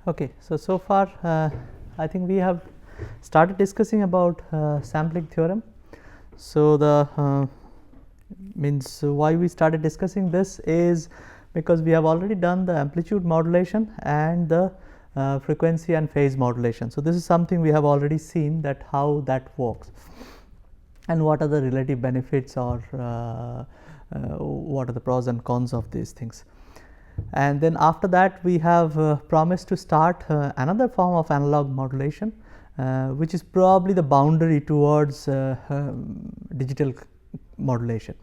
Okay, so far I think we have started discussing about sampling theorem. So the means why we started discussing this is because we have already done the amplitude modulation and the frequency and phase modulation. So this is something we have already seen, that how that works and what are the relative benefits, or what are the pros and cons of these things. And then after that we have promised to start another form of analog modulation, which is probably the boundary towards digital modulation.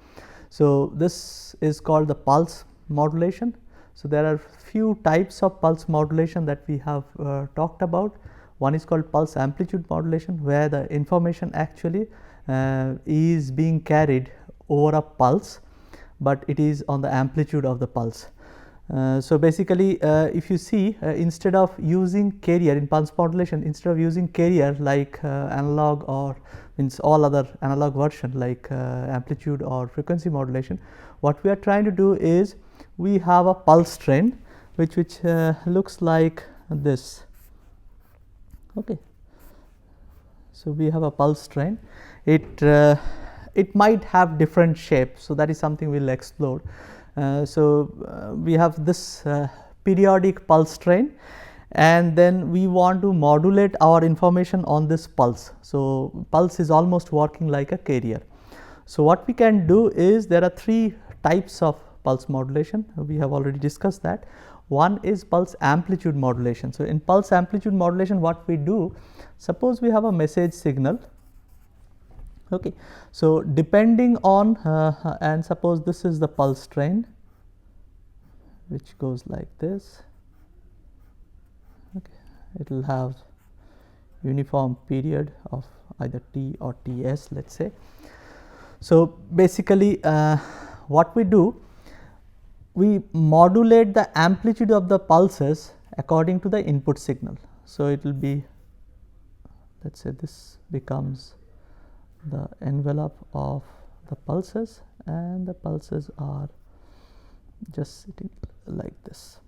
So this is called the pulse modulation. So there are few types of pulse modulation that we have talked about. One is called pulse amplitude modulation, where the information actually is being carried over a pulse, but it is on the amplitude of the pulse. So basically if you see, instead of using carrier in pulse modulation, instead of using carrier like analog, or means all other analog version like amplitude or frequency modulation, what we are trying to do is we have a pulse train which looks like this. Okay. So we have a pulse train. It might have different shapes, so that is something we will explore. We have this periodic pulse train, and then we want to modulate our information on this pulse. So pulse is almost working like a carrier. So what we can do is, there are three types of pulse modulation. We have already discussed that. One is pulse amplitude modulation. So in pulse amplitude modulation, what we do, suppose we have a message signal. Okay. So depending on and suppose this is the pulse train which goes like this. Okay. It will have uniform period of either T or Ts, let us say. So basically what we do, we modulate the amplitude of the pulses according to the input signal. So it will be, let us say this becomes the envelope of the pulses, and the pulses are just sitting like this.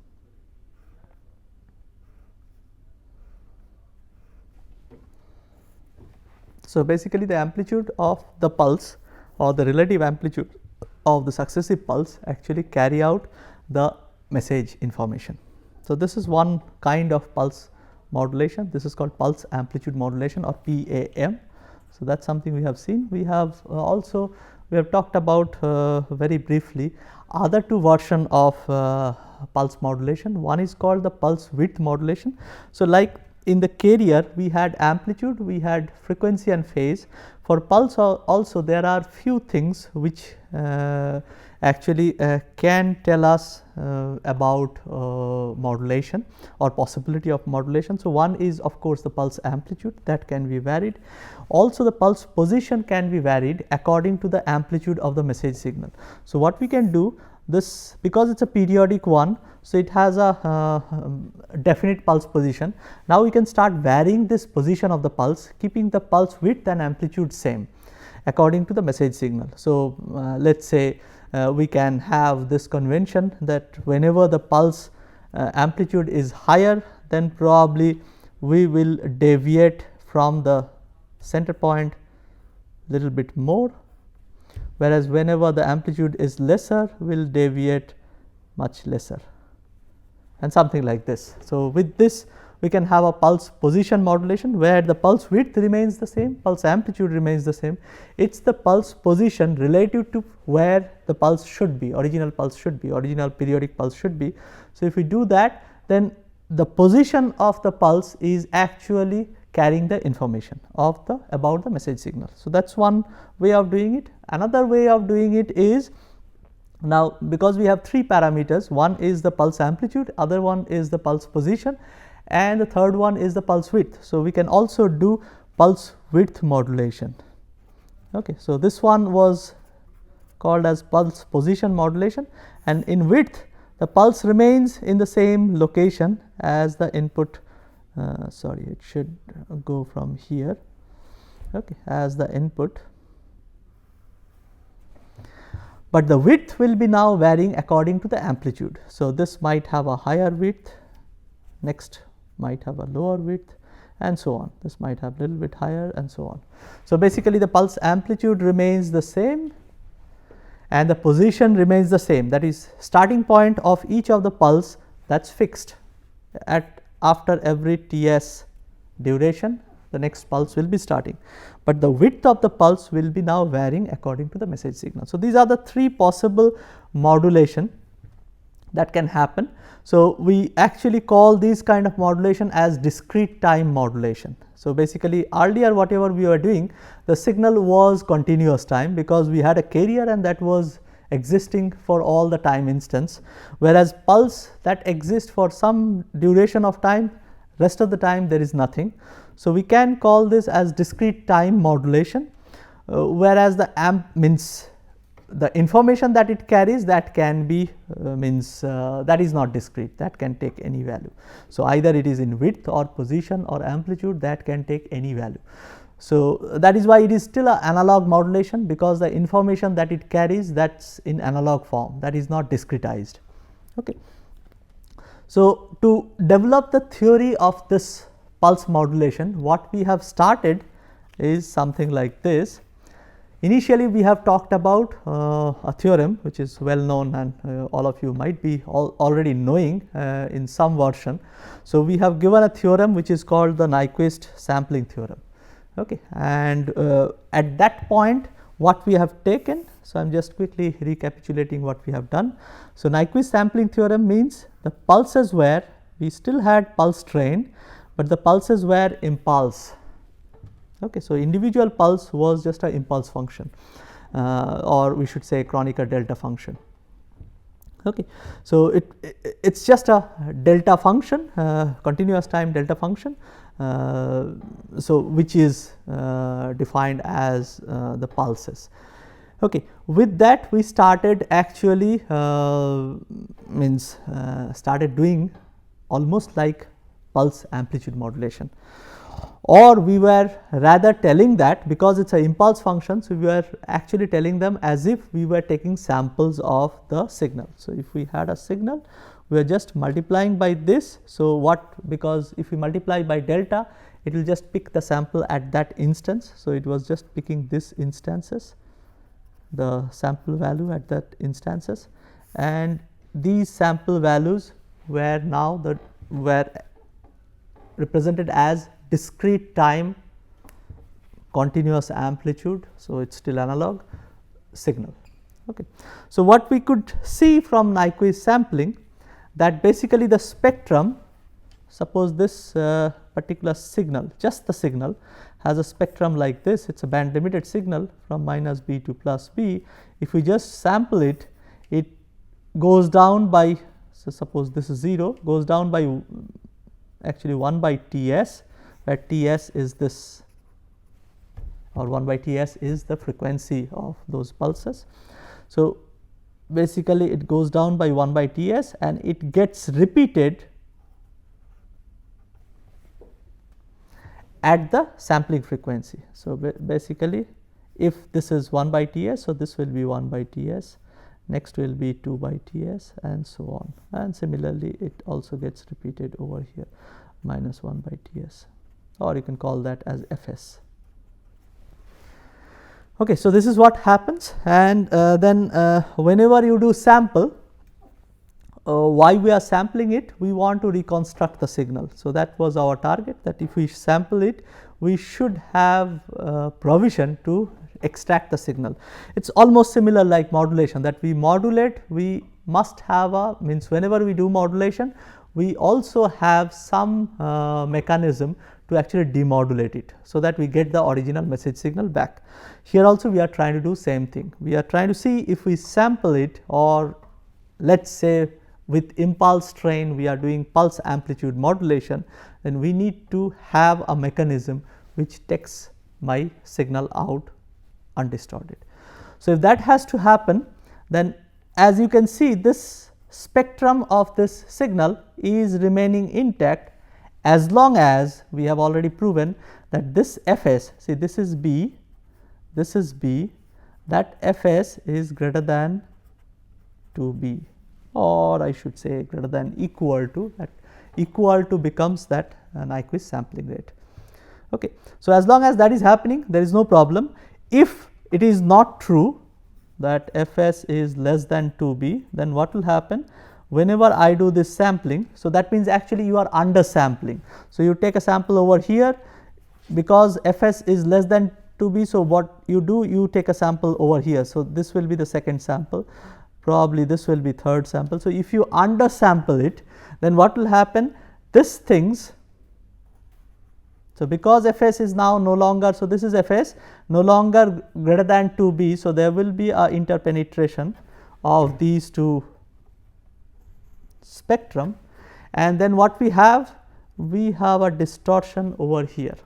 So basically the amplitude of the pulse, or the relative amplitude of the successive pulse, actually carry out the message information. So this is one kind of pulse modulation. This is called pulse amplitude modulation, or PAM. So that is something we have seen. We have also we have talked about very briefly other two version of pulse modulation. One is called the pulse width modulation. So like in the carrier we had amplitude, we had frequency and phase. For pulse also there are few things which actually can tell us about modulation or possibility of modulation. So one is of course the pulse amplitude, that can be varied. Also the pulse position can be varied according to the amplitude of the message signal. So what we can do, this because it is a periodic one, so it has a definite pulse position. Now we can start varying this position of the pulse, keeping the pulse width and amplitude same according to the message signal. So let us say we can have this convention that whenever the pulse amplitude is higher, then probably we will deviate from the center point little bit more, whereas whenever the amplitude is lesser, we will deviate much lesser, and something like this. So with this we can have a pulse position modulation, where the pulse width remains the same, pulse amplitude remains the same. It is the pulse position relative to where the pulse should be, original pulse should be, original periodic pulse should be. So if we do that, then the position of the pulse is actually carrying the information of the about the message signal. So that is one way of doing it. Another way of doing it is, now because we have three parameters, one is the pulse amplitude, other one is the pulse position, and the third one is the pulse width. So we can also do pulse width modulation. Okay. So this one was called as pulse position modulation, and in width the pulse remains in the same location as the input. Sorry, it should go from here, okay, as the input, but the width will be now varying according to the amplitude. So this might have a higher width, next might have a lower width and so on. This might have a little bit higher and so on. So, basically the pulse amplitude remains the same and the position remains the same, that is starting point of each of the pulse, that is fixed at after every Ts duration the next pulse will be starting, but the width of the pulse will be now varying according to the message signal. So, these are the three possible modulation that can happen. So, we actually call these kind of modulation as discrete time modulation. So, basically earlier whatever we were doing, the signal was continuous time because we had a carrier and that was existing for all the time instance, whereas pulse that exists for some duration of time, rest of the time there is nothing. So, we can call this as discrete time modulation, whereas the amp means the information that it carries, that can be that is not discrete, that can take any value. So, either it is in width or position or amplitude, that can take any value. So, that is why it is still an analog modulation, because the information that it carries, that is in analog form, that is not discretized. Okay. So, to develop the theory of this pulse modulation, what we have started is something like this. Initially we have talked about a theorem which is well known and all of you might be already knowing in some version. So, we have given a theorem which is called the Nyquist sampling theorem, okay. And at that point what we have taken, so I am just quickly recapitulating what we have done. So, Nyquist sampling theorem means the pulses were, we still had pulse train, but the pulses were impulse. Okay. So, individual pulse was just an impulse function or we should say Kronecker delta function. Okay. So, it is just a delta function, continuous time delta function, so which is defined as the pulses. Okay. With that we started actually started doing almost like pulse amplitude modulation, or we were rather telling that because it is an impulse function. So, we were actually telling them as if we were taking samples of the signal. So, if we had a signal, we are just multiplying by this. So, because if we multiply by delta, it will just pick the sample at that instance. So, it was just picking this instances, the sample value at that instances, and these sample values were now were represented as discrete time continuous amplitude. So, it is still analog signal. Okay. So, what we could see from Nyquist sampling, that basically the spectrum, suppose this particular signal, just the signal has a spectrum like this, it is a band limited signal from minus B to plus B. If we just sample it, it goes down by, so suppose this is 0, goes down by actually 1 by Ts, where Ts is this, or 1 by Ts is the frequency of those pulses. So, basically it goes down by 1 by Ts and it gets repeated at the sampling frequency. So, basically if this is 1 by Ts, so this will be 1 by Ts, next will be 2 by Ts and so on, and similarly it also gets repeated over here minus 1 by Ts, or you can call that as Fs. Okay. So, this is what happens, and then whenever you do sample, why we are sampling it, we want to reconstruct the signal. So, that was our target, that if we sample it, we should have provision to extract the signal. It is almost similar like modulation, that we modulate, we must have a, means whenever we do modulation, we also have some mechanism to actually demodulate it, so that we get the original message signal back. Here also we are trying to do same thing, we are trying to see if we sample it, or let us say with impulse train we are doing pulse amplitude modulation, then we need to have a mechanism which takes my signal out undistorted. So, if that has to happen, then as you can see, this spectrum of this signal is remaining intact as long as we have already proven that this Fs, see this is B, this is B, that Fs is greater than 2B, or I should say greater than equal to that, equal to becomes that Nyquist sampling rate. Okay. So, as long as that is happening, there is no problem. If it is not true that Fs is less than 2b, then what will happen? Whenever I do this sampling, so that means actually you are undersampling. So, you take a sample over here, because Fs is less than 2b. So, what you do, you take a sample over here. So, this will be the second sample, probably this will be third sample. So, if you undersample it, then what will happen? This things, so because Fs is now no longer, so this is Fs no longer greater than 2b. So, there will be a interpenetration of these two spectrum, and then what we have? We have a distortion over here.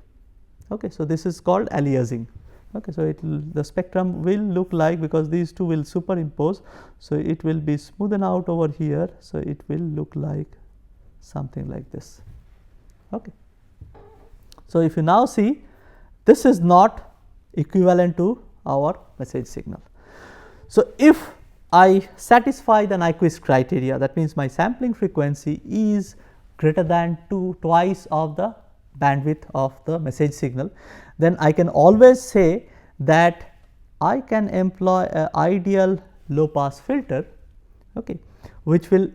Okay. So, this is called aliasing. Okay. So, it will, the spectrum will look like, because these two will superimpose. So, it will be smoothen out over here. So, it will look like something like this. Okay. So, if you now see, this is not equivalent to our message signal. So, if I satisfy the Nyquist criteria, that means my sampling frequency is greater than twice of the bandwidth of the message signal, then I can always say that I can employ an ideal low pass filter, okay, which will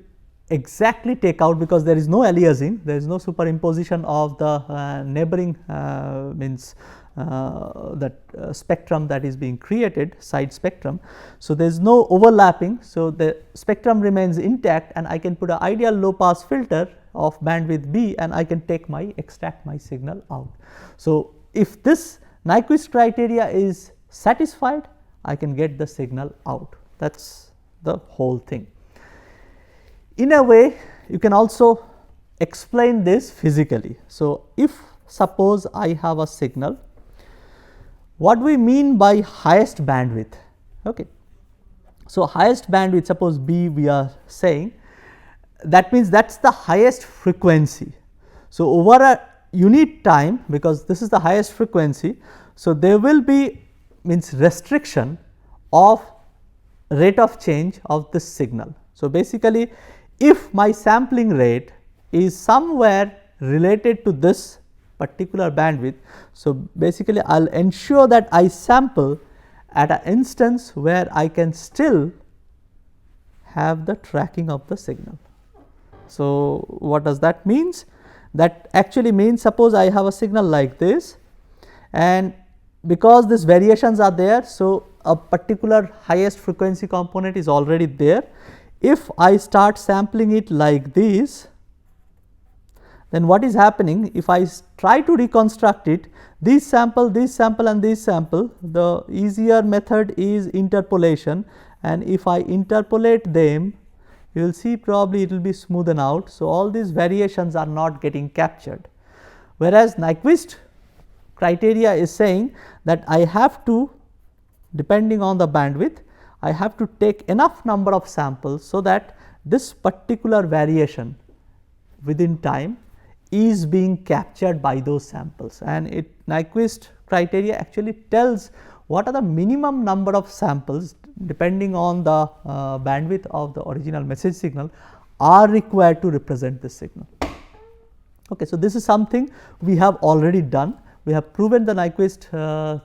exactly take out, because there is no aliasing, there is no superimposition of the neighboring that spectrum that is being created, side spectrum. So, there is no overlapping. So, the spectrum remains intact, and I can put an ideal low pass filter of bandwidth b, and I can take extract my signal out. So, if this Nyquist criteria is satisfied, I can get the signal out. That is the whole thing. In a way, you can also explain this physically. So, if suppose I have a signal, what we mean by highest bandwidth? Okay. So, highest bandwidth, suppose b we are saying, that means that is the highest frequency. So, over a unit time, because this is the highest frequency, so there will be restriction of rate of change of this signal. So, basically if my sampling rate is somewhere related to this particular bandwidth, so basically I will ensure that I sample at an instance where I can still have the tracking of the signal. So, what does that means? That actually means, suppose I have a signal like this, and because these variations are there, so a particular highest frequency component is already there. If I start sampling it like this, then what is happening? If I try to reconstruct it, this sample and this sample, the easier method is interpolation, and if I interpolate them, you will see probably it will be smoothen out. So, all these variations are not getting captured, whereas Nyquist criteria is saying that I have to, depending on the bandwidth, I have to take enough number of samples, so that this particular variation within time is being captured by those samples, and Nyquist criteria actually tells what are the minimum number of samples depending on the bandwidth of the original message signal are required to represent this signal. Okay, so, this is something we have already done. We have proven the Nyquist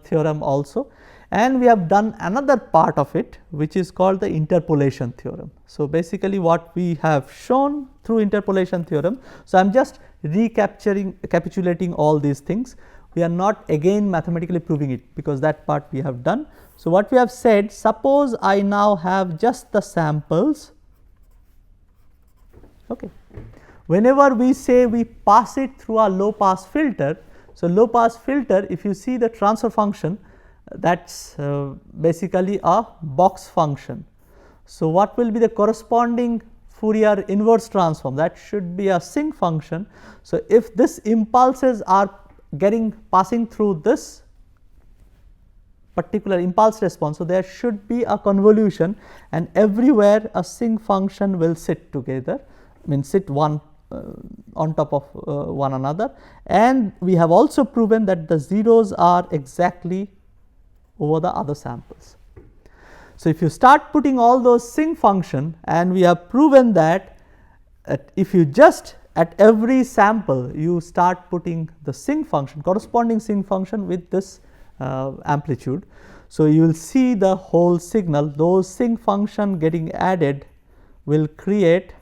theorem also, and we have done another part of it, which is called the interpolation theorem. So, basically what we have shown through interpolation theorem. So, I am just recapitulating all these things. We are not again mathematically proving it, because that part we have done. So, what we have said, suppose I now have just the samples. Okay. Whenever we say we pass it through a low pass filter, so low pass filter, if you see the transfer function, that is basically a box function. So, what will be the corresponding Fourier inverse transform? That should be a sinc function. So, if this impulses are passing through this particular impulse response, so there should be a convolution, and everywhere a sinc function will sit together, sit one on top of one another, and we have also proven that the zeros are exactly over the other samples. So, if you start putting all those sinc function, and we have proven that if you just at every sample you start putting the sinc function, corresponding sinc function with this amplitude. So, you will see the whole signal, those sinc function getting added will create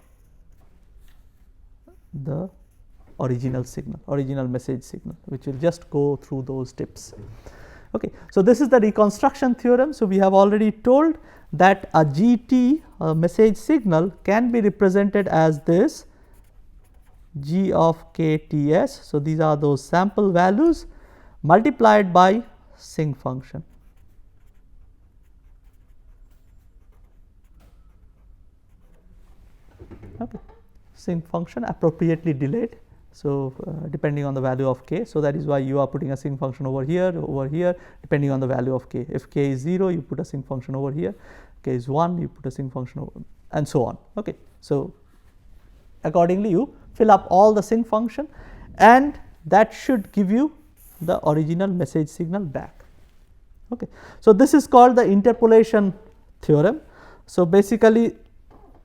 the original signal, original message signal, which will just go through those tips. Okay. So, this is the reconstruction theorem. So, we have already told that a GT, a message signal, can be represented as this G of KTS. So, these are those sample values multiplied by sinc function. Okay. Sinc function appropriately delayed. So, depending on the value of k. So, that is why you are putting a sinc function over here, depending on the value of k. If k is 0, you put a sinc function over here, k is 1, you put a sinc function over, and so on. Okay. So, accordingly you fill up all the sinc function, and that should give you the original message signal back. Okay. So, this is called the interpolation theorem. So, basically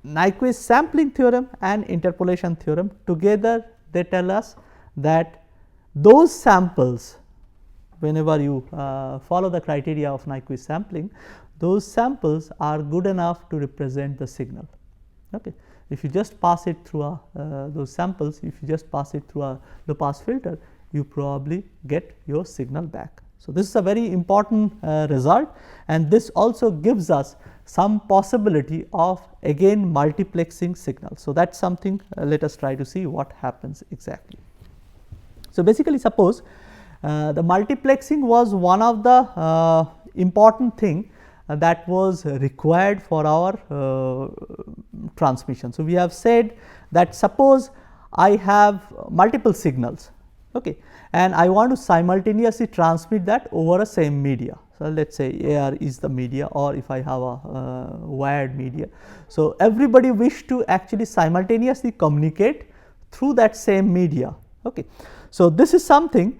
Nyquist sampling theorem and interpolation theorem together, they tell us that those samples, whenever you follow the criteria of Nyquist sampling, those samples are good enough to represent the signal. Okay. If you just pass it through those samples, if you just pass it through a low pass filter, you probably get your signal back. So, this is a very important result, and this also gives us some possibility of again multiplexing signal. So, that is something let us try to see what happens exactly. So, basically suppose the multiplexing was one of the important thing that was required for our transmission. So, we have said that suppose I have multiple signals, okay, and I want to simultaneously transmit that over a same media. So, let us say AR is the media, or if I have a wired media. So, everybody wish to actually simultaneously communicate through that same media. Okay. So, this is something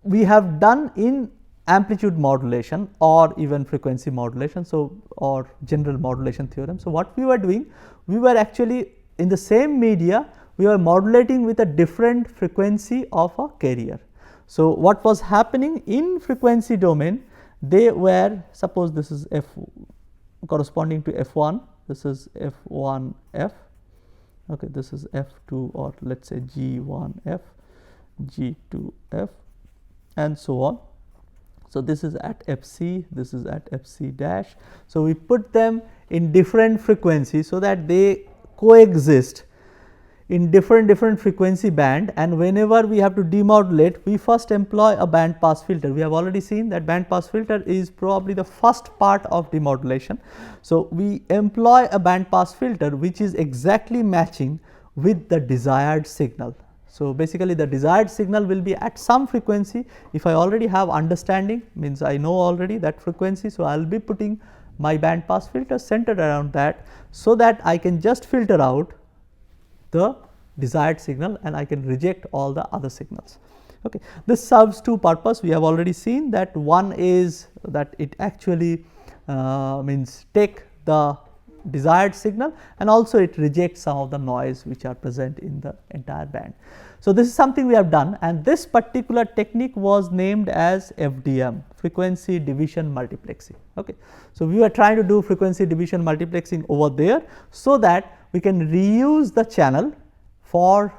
we have done in amplitude modulation or even frequency modulation, so or general modulation theorem. So, what we were doing, we were actually in the same media, we were modulating with a different frequency of a carrier. So, what was happening in frequency domain, they were, suppose this is F corresponding to F1, this is F1F, okay, this is F2, or let us say G1F, G2F, and so on. So, this is at Fc, this is at Fc dash. So, we put them in different frequencies so that they coexist in different frequency band, and whenever we have to demodulate, we first employ a band pass filter. We have already seen that band pass filter is probably the first part of demodulation. So, we employ a band pass filter which is exactly matching with the desired signal. So, basically the desired signal will be at some frequency. If I already have understanding, means I know already that frequency. So, I will be putting my band pass filter centered around that, so that I can just filter out the desired signal and I can reject all the other signals. Okay. This serves two purposes. We have already seen that one is that it actually means take the desired signal, and also it rejects some of the noise which are present in the entire band. So, this is something we have done, and this particular technique was named as FDM, frequency division multiplexing. Okay. So, we were trying to do frequency division multiplexing over there, so that we can reuse the channel for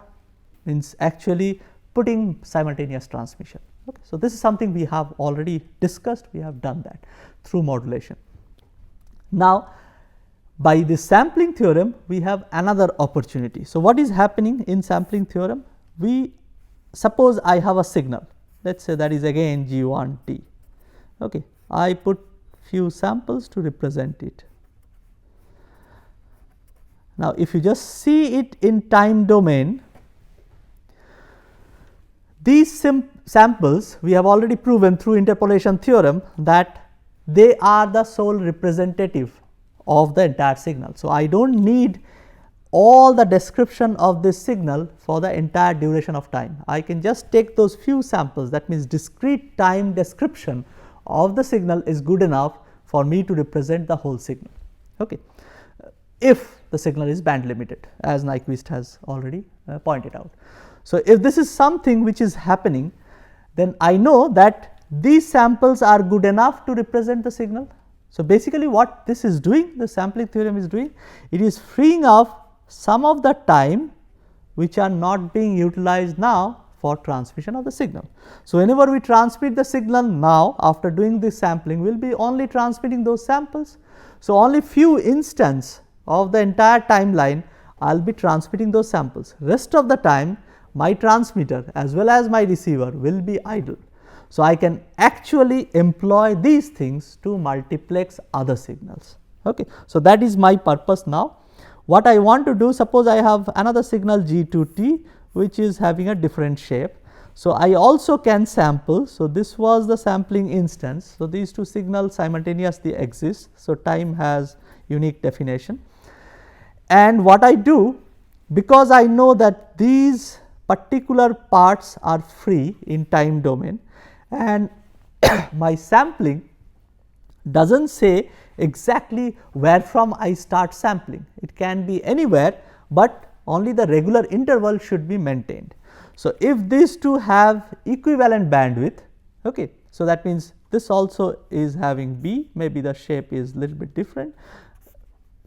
means actually putting simultaneous transmission. Okay. So, this is something we have already discussed, we have done that through modulation. Now, by this sampling theorem, we have another opportunity. So, what is happening in sampling theorem? We suppose I have a signal, let us say that is again G1T. Okay. I put few samples to represent it. Now, if you just see it in time domain, these samples we have already proven through interpolation theorem that they are the sole representative of the entire signal. So, I do not need all the description of this signal for the entire duration of time. I can just take those few samples, that means discrete time description of the signal is good enough for me to represent the whole signal. Okay. if the signal is band limited, as Nyquist has already pointed out. So, if this is something which is happening, then I know that these samples are good enough to represent the signal. So, basically what this is doing, the sampling theorem is doing, it is freeing up some of the time which are not being utilized now for transmission of the signal. So, whenever we transmit the signal now after doing this sampling, we will be only transmitting those samples. So, only few instances of the entire timeline I will be transmitting those samples. Rest of the time my transmitter as well as my receiver will be idle. So, I can actually employ these things to multiplex other signals. Okay. So, that is my purpose now. What I want to do, suppose I have another signal G2T which is having a different shape. So, I also can sample. So, this was the sampling instance. So, these two signals simultaneously exist. So, time has unique definition. And what I do, because I know that these particular parts are free in time domain and my sampling does not say exactly where from I start sampling. It can be anywhere, but only the regular interval should be maintained. So, if these two have equivalent bandwidth, okay, so that means this also is having B, maybe the shape is little bit different.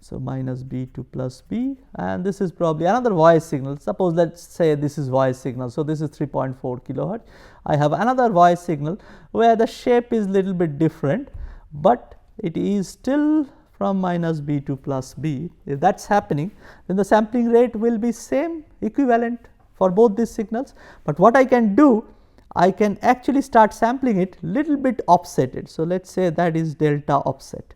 So, minus B to plus B, and this is probably another voice signal. Suppose let us say this is voice signal. So, this is 3.4 kilohertz. I have another voice signal where the shape is little bit different, but it is still from minus B to plus B. If that is happening, then the sampling rate will be same, equivalent for both these signals. But what I can do, I can actually start sampling it little bit offsetted. So, let us say that is delta offset.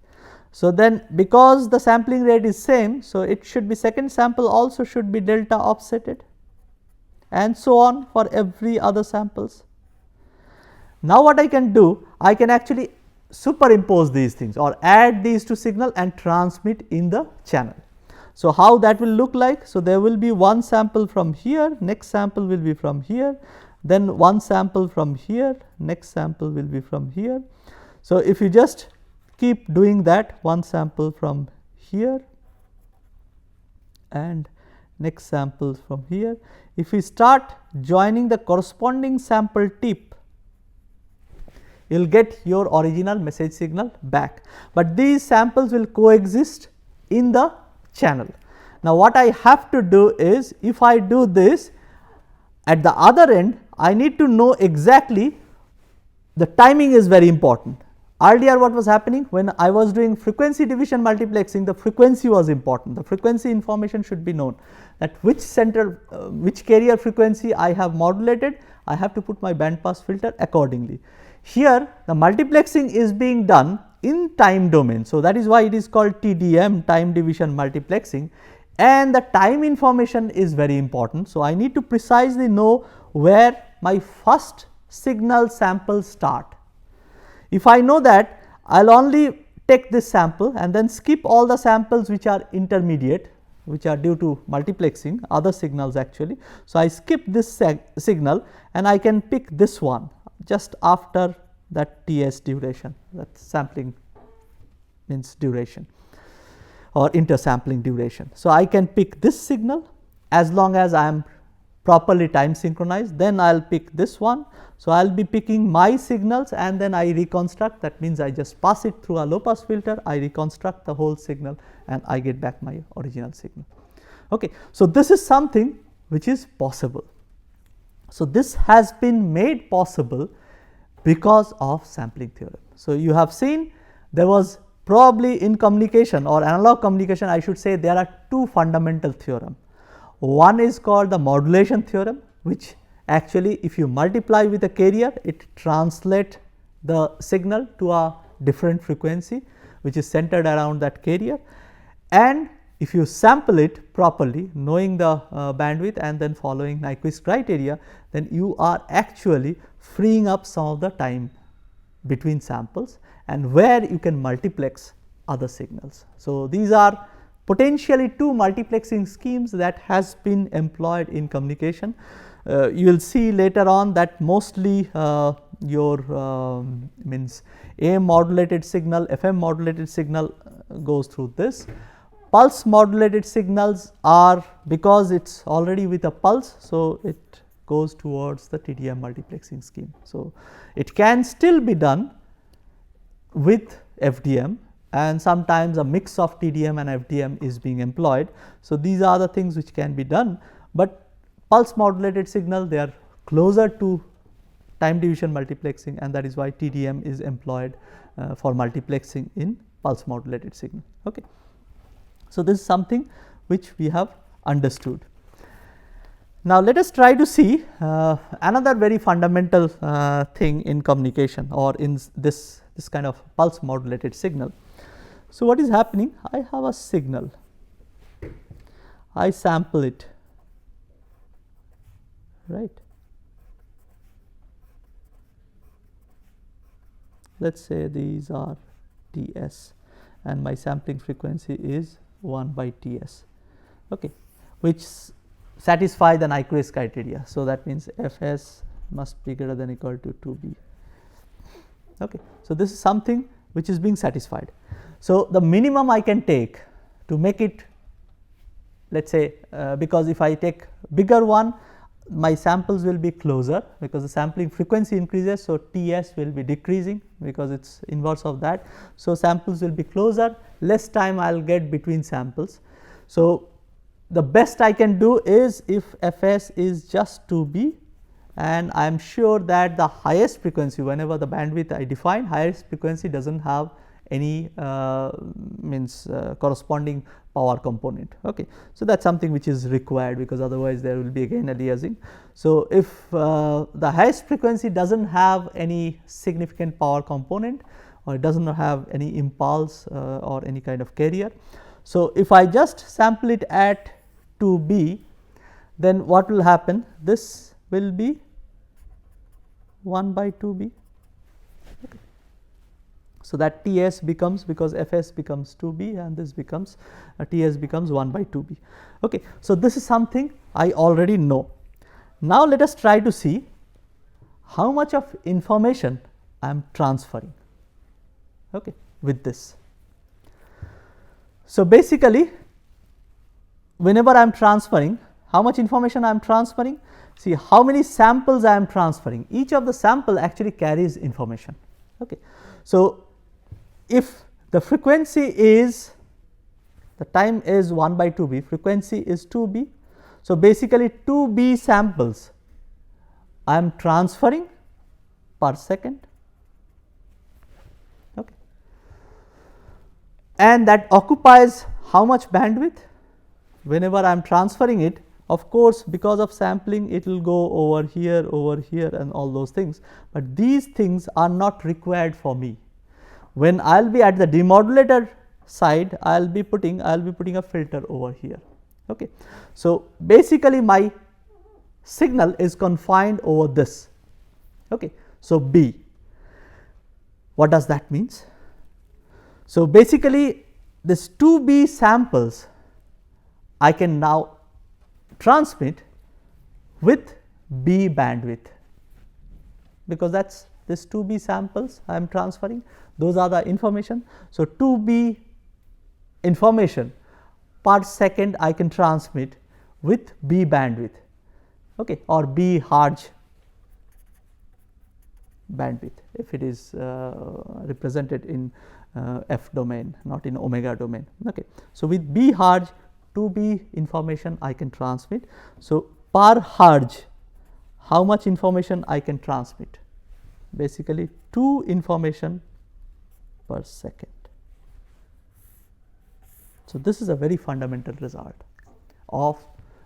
So, then because the sampling rate is same, so it should be second sample also should be delta offsetted and so on for every other samples. Now, what I can do, I can actually superimpose these things or add these two signal and transmit in the channel. So, how that will look like? So, there will be one sample from here, next sample will be from here, then one sample from here, next sample will be from here. So, if you just keep doing that, one sample from here and next sample from here. If we start joining the corresponding sample tip, you will get your original message signal back, but these samples will coexist in the channel. Now, what I have to do is, if I do this at the other end, I need to know exactly, the timing is very important. Earlier what was happening, when I was doing frequency division multiplexing, the frequency was important. The frequency information should be known, that which center, which carrier frequency I have modulated, I have to put my band pass filter accordingly. Here the multiplexing is being done in time domain. So, that is why it is called TDM, time division multiplexing, and the time information is very important. So, I need to precisely know where my first signal samples start. If I know that, I will only take this sample and then skip all the samples which are intermediate, which are due to multiplexing, other signals actually. So, I skip this signal and I can pick this one just after that TS duration, that sampling means duration or intersampling duration. So, I can pick this signal as long as I am properly time synchronized, then I will pick this one. So, I will be picking my signals and then I reconstruct, that means I just pass it through a low pass filter, I reconstruct the whole signal and I get back my original signal. Okay. So, this is something which is possible. So, this has been made possible because of sampling theorem. So, you have seen there was probably in communication or analog communication, I should say there are two fundamental theorems. One is called the modulation theorem, which actually if you multiply with a carrier, it translates the signal to a different frequency which is centered around that carrier, and if you sample it properly, knowing the bandwidth and then following Nyquist criteria, then you are actually freeing up some of the time between samples and where you can multiplex other signals. So, these are potentially two multiplexing schemes that has been employed in communication. You will see later on that mostly your means AM modulated signal, FM modulated signal goes through this, pulse modulated signals are, because it is already with a pulse, so it goes towards the TDM multiplexing scheme. So, it can still be done with FDM, and sometimes a mix of TDM and FDM is being employed. So, these are the things which can be done, but pulse modulated signal, they are closer to time division multiplexing, and that is why TDM is employed for multiplexing in pulse modulated signal. Okay. So, this is something which we have understood. Now, let us try to see another very fundamental thing in communication or in this kind of pulse modulated signal. So, what is happening? I have a signal, I sample it, right. Let us say these are Ts and my sampling frequency is 1 by Ts, okay, which satisfy the Nyquist criteria. So, that means Fs must be greater than or equal to 2b. Okay. So, this is something which is being satisfied. So, the minimum I can take to make it, let us say because if I take bigger one, my samples will be closer because the sampling frequency increases. So, Ts will be decreasing because it is inverse of that. So, samples will be closer, less time I will get between samples. So, the best I can do is if Fs is just 2b, and I am sure that the highest frequency, whenever the bandwidth I define, highest frequency does not have any corresponding power component. Okay. So, that is something which is required, because otherwise there will be again aliasing. So, if the highest frequency does not have any significant power component, or it does not have any impulse or any kind of carrier. So, if I just sample it at 2b, then what will happen? This will be 1 by 2b. Okay. So, that Ts becomes, because Fs becomes 2b and this becomes Ts becomes 1 by 2b. Okay. So, this is something I already know. Now, let us try to see how much of information I am transferring, okay, with this. So, basically whenever I am transferring, how much information I am transferring? See how many samples I am transferring. Each of the sample actually carries information. Okay. So, if the frequency is, the time is 1 by 2b, frequency is 2b. So, basically 2b samples I am transferring per second, okay, and that occupies how much bandwidth? Whenever I am transferring it, of course, because of sampling it will go over here and all those things, but these things are not required for me. When I will be at the demodulator side, I will be putting a filter over here. Okay. So, basically my signal is confined over this. Okay. So, B, what does that means? So, basically this 2b samples I can now transmit with b bandwidth, because that is this 2b samples I am transferring, those are the information. So, 2b information per second I can transmit with b bandwidth, okay, or b Hertz bandwidth if it is represented in f domain, not in omega domain. Okay. So, with b Hertz 2b information I can transmit. So, per Hertz how much information I can transmit? Basically 2 information per second. So, this is a very fundamental result of,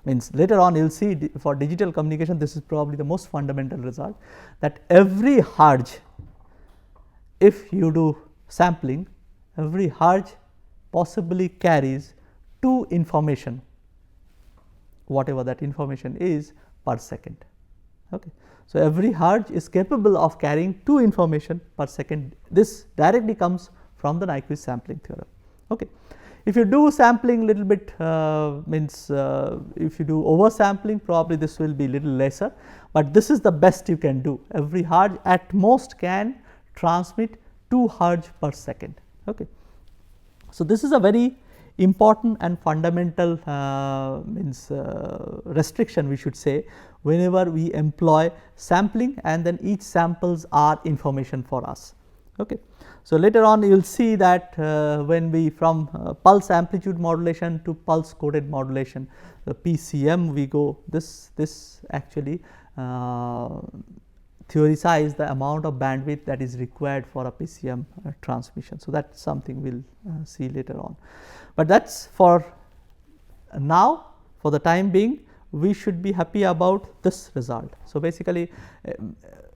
means later on you will see for digital communication this is probably the most fundamental result, that every Hertz, if you do sampling, every Hertz possibly carries 2 information, whatever that information is, per second. Okay. So, every Hertz is capable of carrying 2 information per second. This directly comes from the Nyquist sampling theorem. Okay. If you do sampling little bit if you do oversampling, probably this will be little lesser, but this is the best you can do. Every Hertz at most can transmit 2 Hertz per second. Okay. So, this is a very important and fundamental restriction, we should say, whenever we employ sampling, and then each samples are information for us. Okay. So, later on you will see that when we from pulse amplitude modulation to pulse coded modulation, the PCM we go, this actually theorize the amount of bandwidth that is required for a PCM transmission. So, that is something we will see later on, but that is for now. For the time being, we should be happy about this result. So, basically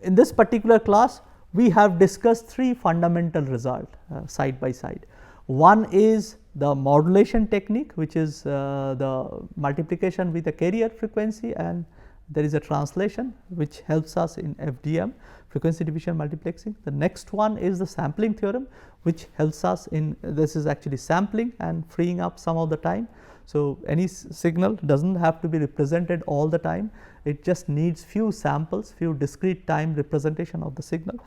in this particular class we have discussed 3 fundamental results side by side. One is the modulation technique, which is the multiplication with the carrier frequency, and there is a translation which helps us in FDM, frequency division multiplexing. The next one is the sampling theorem, which helps us in, this is actually sampling and freeing up some of the time. So, any signal does not have to be represented all the time, it just needs few samples, few discrete time representation of the signal.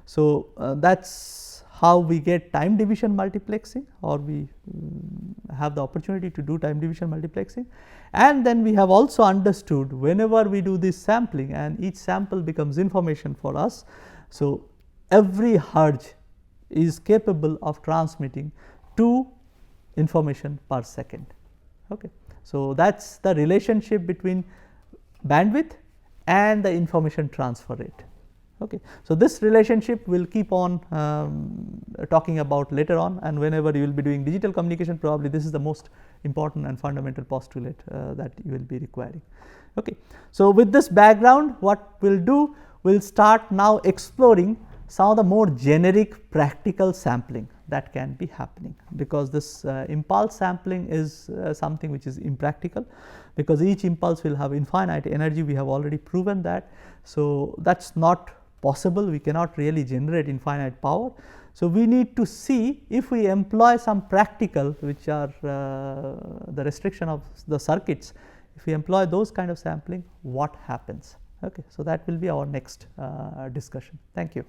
So, that is how we get time division multiplexing, or we have the opportunity to do time division multiplexing. And then we have also understood whenever we do this sampling and each sample becomes information for us. So, every hertz is capable of transmitting 2 information per second. Okay. So, that is the relationship between bandwidth and the information transfer rate. Okay. So, this relationship we will keep on talking about later on, and whenever you will be doing digital communication, probably this is the most important and fundamental postulate that you will be requiring. Okay. So, with this background, what we will do, we will start now exploring some of the more generic practical sampling that can be happening, because this impulse sampling is something which is impractical, because each impulse will have infinite energy, we have already proven that. So, that is not possible, we cannot really generate infinite power. So, we need to see if we employ some practical, which are the restriction of the circuits, if we employ those kind of sampling, what happens. Okay. So, that will be our next discussion. Thank you.